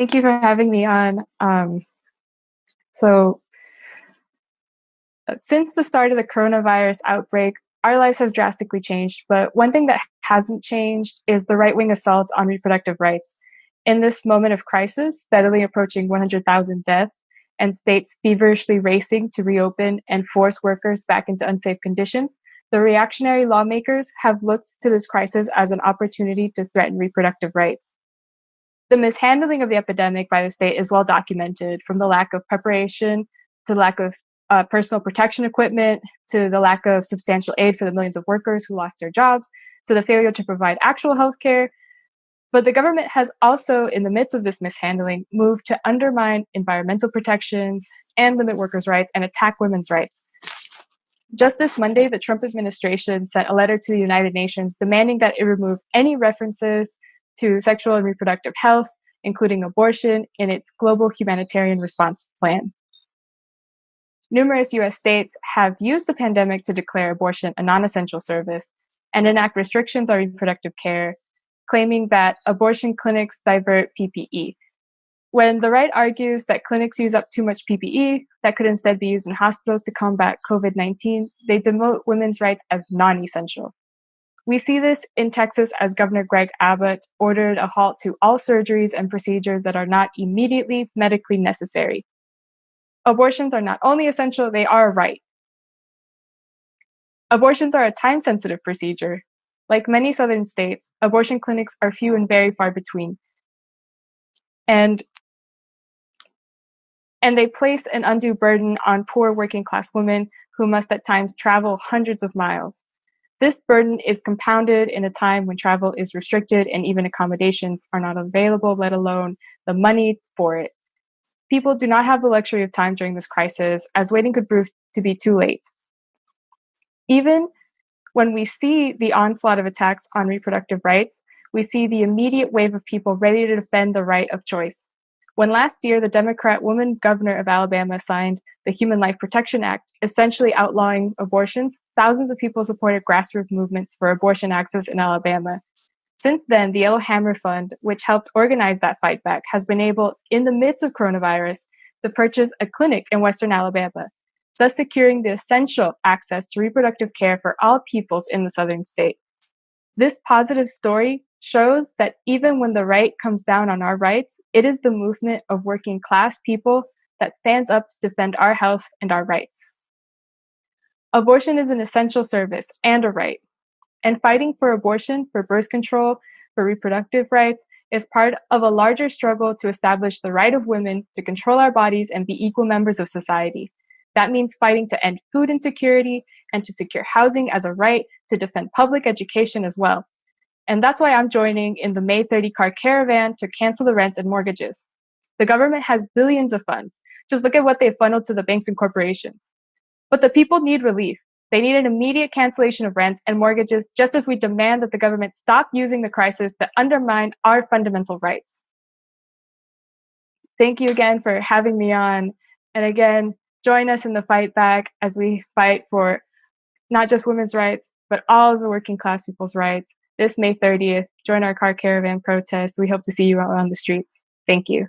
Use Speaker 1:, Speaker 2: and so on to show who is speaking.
Speaker 1: Thank you for having me on. So, since the start of the coronavirus outbreak, our lives have drastically changed. But one thing that hasn't changed is the right wing assault on reproductive rights. In this moment of crisis, steadily approaching 100,000 deaths, and states feverishly racing to reopen and force workers back into unsafe conditions, the reactionary lawmakers have looked to this crisis as an opportunity to threaten reproductive rights. The mishandling of the epidemic by the state is well documented, from the lack of preparation to the lack of personal protection equipment, to the lack of substantial aid for the millions of workers who lost their jobs, to the failure to provide actual health care. But the government has also, in the midst of this mishandling, moved to undermine environmental protections and limit workers' rights and attack women's rights. Just this Monday, the Trump administration sent a letter to the United Nations demanding that it remove any references to sexual and reproductive health, including abortion, in its global humanitarian response plan. Numerous US states have used the pandemic to declare abortion a non-essential service and enact restrictions on reproductive care, claiming that abortion clinics divert PPE. When the right argues that clinics use up too much PPE that could instead be used in hospitals to combat COVID-19, they demote women's rights as non-essential. We see this in Texas as Governor Greg Abbott ordered a halt to all surgeries and procedures that are not immediately medically necessary. Abortions are not only essential, they are a right. Abortions are a time-sensitive procedure. Like many southern states, abortion clinics are few and very far between. And they place an undue burden on poor working-class women who must at times travel hundreds of miles. This burden is compounded in a time when travel is restricted and even accommodations are not available, let alone the money for it. People do not have the luxury of time during this crisis, as waiting could prove to be too late. Even when we see the onslaught of attacks on reproductive rights, we see the immediate wave of people ready to defend the right of choice. When last year, the Democrat woman governor of Alabama signed the Human Life Protection Act, essentially outlawing abortions, thousands of people supported grassroots movements for abortion access in Alabama. Since then, the Yellow Hammer Fund, which helped organize that fight back, has been able, in the midst of coronavirus, to purchase a clinic in Western Alabama, thus securing the essential access to reproductive care for all peoples in the southern state. This positive story shows that even when the right comes down on our rights, it is the movement of working class people that stands up to defend our health and our rights. Abortion is an essential service and a right. And fighting for abortion, for birth control, for reproductive rights is part of a larger struggle to establish the right of women to control our bodies and be equal members of society. That means fighting to end food insecurity and to secure housing as a right, to defend public education as well. And that's why I'm joining in the May 30 car caravan to cancel the rents and mortgages. The government has billions of funds. Just look at what they funneled to the banks and corporations. But the people need relief. They need an immediate cancellation of rents and mortgages, just as we demand that the government stop using the crisis to undermine our fundamental rights. Thank you again for having me on. And again, join us in the fight back as we fight for not just women's rights, but all of the working class people's rights. This May 30th, join our car caravan protest. We hope to see you out on the streets. Thank you.